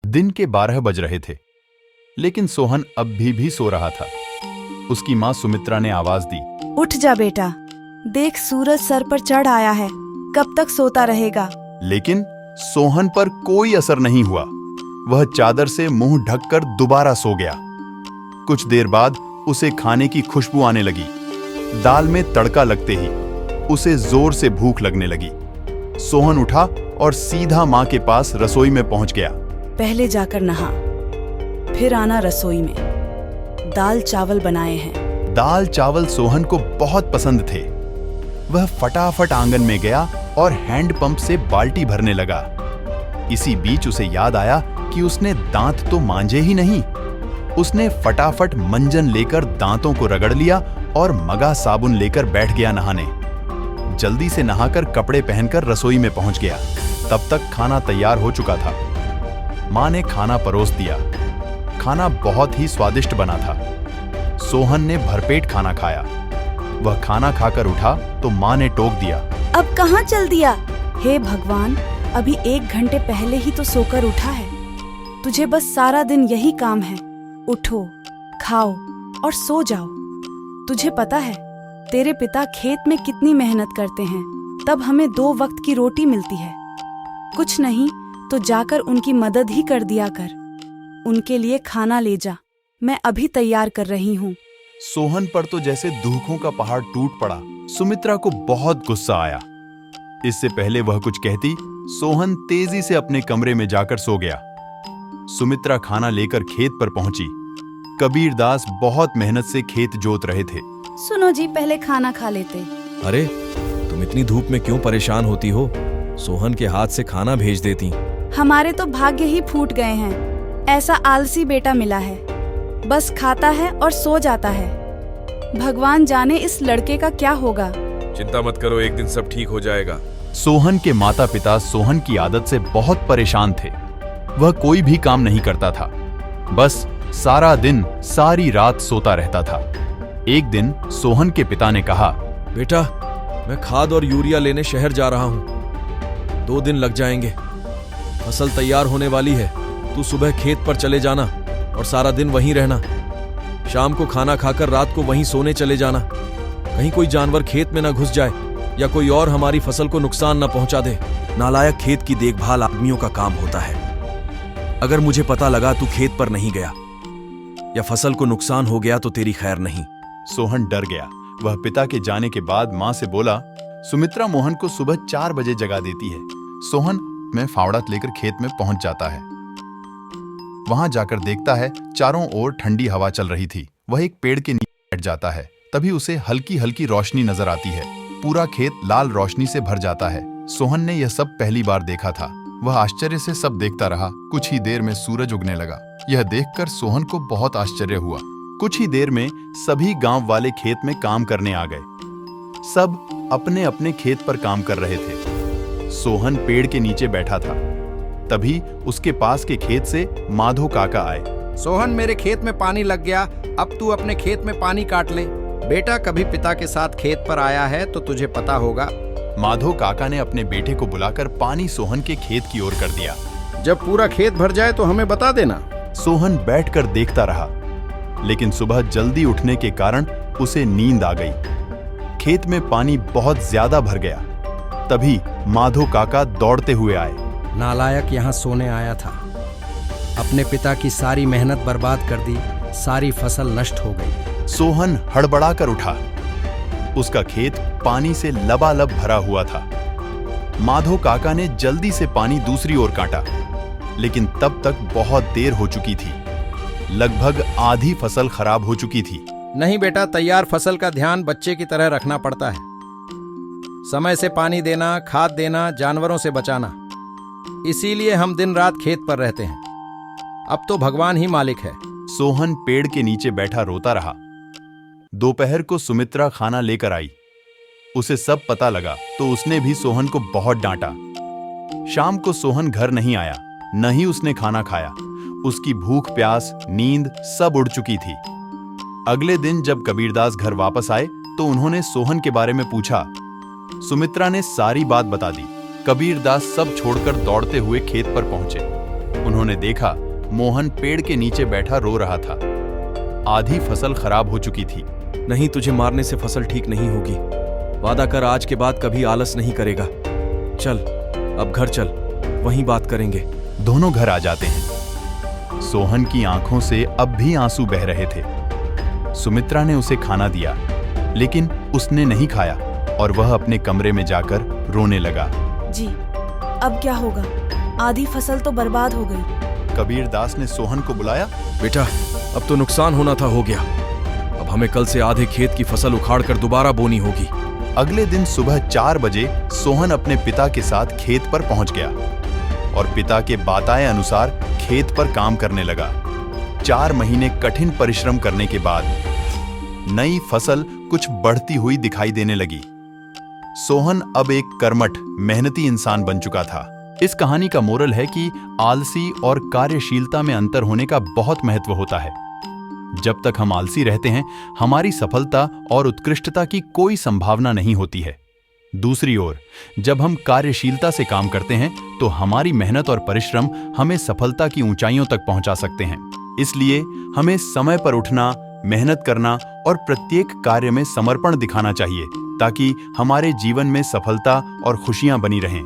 दिन के 12 बज रहे थे, लेकिन सोहन अब भी सो रहा था। उसकी माँ सुमित्रा ने आवाज दी, उठ जा बेटा, देख सूरज सर पर चढ़ आया है, कब तक सोता रहेगा। लेकिन सोहन पर कोई असर नहीं हुआ। वह चादर से मुंह ढककर दोबारा सो गया। कुछ देर बाद उसे खाने की खुशबू आने लगी। दाल में तड़का लगते ही उसे जोर से भूख लगने लगी। सोहन उठा और सीधा माँ के पास रसोई में पहुंच गया। पहले जाकर नहा, फिर आना रसोई में, दाल चावल बनाए हैं। दाल चावल सोहन को बहुत पसंद थे। वह फटाफट आंगन में गया और हैंडपंप से बाल्टी भरने लगा। इसी बीच उसे याद आया कि उसने दांत तो मांजे ही नहीं। उसने फटाफट मंजन लेकर दांतों को रगड़ लिया और मगा साबुन लेकर बैठ गया नहाने। जल्दी से नहाकर कपड़े पहनकर रसोई में पहुंच गया। तब तक खाना तैयार हो चुका था। माँ ने खाना परोस दिया। खाना बहुत ही स्वादिष्ट बना था। सोहन ने भरपेट खाना खाया। वह खाना खाकर उठा तो माँ ने टोक दिया, अब कहाँ चल दिया? हे भगवान, अभी 1 घंटे पहले ही तो सोकर उठा है। तुझे बस सारा दिन यही काम है, उठो, खाओ और सो जाओ। तुझे पता है तेरे पिता खेत में कितनी मेहनत करते हैं, तब हमें 2 वक्त की रोटी मिलती है। कुछ नहीं तो जाकर उनकी मदद ही कर दिया कर। उनके लिए खाना ले जा, मैं अभी तैयार कर रही हूँ। सोहन पर तो जैसे दुखों का पहाड़ टूट पड़ा। सुमित्रा को बहुत गुस्सा आया। इससे पहले वह कुछ कहती, सोहन तेजी से अपने कमरे में जाकर सो गया। सुमित्रा खाना लेकर खेत पर पहुंची। कबीरदास बहुत मेहनत से खेत जोत रहे थे। सुनो जी, पहले खाना खा लेते। अरे, तुम इतनी धूप में क्यों परेशान होती हो? सोहन के हाथ से खाना भेज देती। हमारे तो भाग्य ही फूट गए हैं। ऐसा आलसी बेटा मिला है, बस खाता है और सो जाता है। भगवान जाने इस लड़के का क्या होगा। चिंता मत करो, एक दिन सब ठीक हो जाएगा। सोहन के माता पिता सोहन की आदत से बहुत परेशान थे। वह कोई भी काम नहीं करता था, बस सारा दिन सारी रात सोता रहता था। एक दिन सोहन के पिता ने कहा, बेटा, मैं खाद और यूरिया लेने शहर जा रहा हूँ। 2 दिन लग जाएंगे। फसल तैयार होने वाली है। तू सुबह खेत पर चले जाना और सारा दिन वहीं रहना। शाम को खाना खाकर रात को वहीं सोने चले जाना। कहीं कोई जानवर खेत में ना घुस जाए या कोई और हमारी फसल को नुकसान ना पहुंचा दे। नालायक खेत की देखभाल आदमियों का काम होता है। अगर मुझे पता लगा तू खेत पर नहीं गया या फसल को नुकसान हो गया तो तेरी खैर नहीं। सोहन डर गया। वह पिता के जाने के बाद माँ से बोला, सुमित्रा मोहन को सुबह 4 बजे जगा देती है। सोहन में फावड़ा लेकर खेत में पहुंच जाता है। वहां जाकर देखता है चारों ओर ठंडी हवा चल रही थी। वह एक पेड़ के नीचे बैठ जाता है। तभी उसे हल्की हल्की रोशनी नजर आती है। पूरा खेत लाल रोशनी से भर जाता है। सोहन ने यह सब पहली बार देखा था। वह आश्चर्य से सब देखता रहा। कुछ ही देर में सूरज उगने लगा। यह देखकर सोहन को बहुत आश्चर्य हुआ। कुछ ही देर में सभी गांव वाले खेत में काम करने आ गए। सब अपने अपने खेत पर काम कर रहे थे। सोहन पेड़ के नीचे बैठा था। तभी उसके पास के खेत से माधो काका आए। सोहन, मेरे खेत में पानी लग गया, अब तू अपने खेत में पानी काट ले। बेटा, कभी पिता के साथ खेत पर आया है तो तुझे पता होगा। माधो काका ने अपने बेटे को बुलाकर पानी सोहन के खेत की ओर कर दिया। जब पूरा खेत भर जाए तो हमें बता देना। सोहन बैठकर देखता रहा, लेकिन सुबह जल्दी उठने के कारण उसे नींद आ गई। खेत में पानी बहुत ज्यादा भर गया। तभी माधो काका दौड़ते हुए आए। नालायक यहाँ सोने आया था, अपने पिता की सारी मेहनत बर्बाद कर दी, सारी फसल नष्ट हो गई। सोहन हड़बड़ा कर उठा। उसका खेत पानी से लबालब भरा हुआ था। माधो काका ने जल्दी से पानी दूसरी ओर काटा, लेकिन तब तक बहुत देर हो चुकी थी। लगभग आधी फसल खराब हो चुकी थी। नहीं बेटा, तैयार फसल का ध्यान बच्चे की तरह रखना पड़ता है। समय से पानी देना, खाद देना, जानवरों से बचाना। इसीलिए हम दिन रात खेत पर रहते हैं। अब तो भगवान ही मालिक है। सोहन पेड़ के नीचे बैठा रोता रहा। दोपहर को सुमित्रा खाना लेकर आई। उसे सब पता लगा तो उसने भी सोहन को बहुत डांटा। शाम को सोहन घर नहीं आया, न ही उसने खाना खाया। उसकी भूख प्यास नींद सब उड़ चुकी थी। अगले दिन जब कबीरदास घर वापस आए तो उन्होंने सोहन के बारे में पूछा। सुमित्रा ने सारी बात बता दी। कबीरदास सब छोड़कर दौड़ते हुए खेत पर पहुंचे। उन्होंने देखा मोहन पेड़ के नीचे बैठा रो रहा था। आधी फसल खराब हो चुकी थी। नहीं, तुझे मारने से फसल ठीक नहीं होगी। वादा कर आज के बाद कभी आलस नहीं करेगा। चल अब घर चल, वहीं बात करेंगे। दोनों घर आ जाते हैं। सोहन की आंखों से अब भी आंसू बह रहे थे। सुमित्रा ने उसे खाना दिया, लेकिन उसने नहीं खाया और वह अपने कमरे में जाकर रोने लगा। जी, अब क्या होगा? आधी फसल तो बर्बाद हो गई। कबीर दास ने सोहन को बुलाया। बेटा, अब तो नुकसान होना था हो गया। अब हमें कल से आधे खेत की फसल उखाड़ कर दोबारा बोनी होगी। अगले दिन सुबह 4 बजे सोहन अपने पिता के साथ खेत पर पहुंच गया और पिता के बताए अनुसार खेत पर काम करने लगा। 4 महीने कठिन परिश्रम करने के बाद नई फसल कुछ बढ़ती हुई दिखाई देने लगी। सोहन अब एक कर्मठ, मेहनती इंसान बन चुका था। इस कहानी का मोरल है कि आलसी और कार्यशीलता में अंतर होने का बहुत महत्व होता है। जब तक हम आलसी रहते हैं, हमारी सफलता और उत्कृष्टता की कोई संभावना नहीं होती है। दूसरी ओर, जब हम कार्यशीलता से काम करते हैं, तो हमारी मेहनत और परिश्रम हमें सफलता की ऊंचाइयों तक पहुंचा सकते हैं। इसलिए हमें समय पर उठना, मेहनत करना और प्रत्येक कार्य में समर्पण दिखाना चाहिए, ताकि हमारे जीवन में सफलता और खुशियां बनी रहें।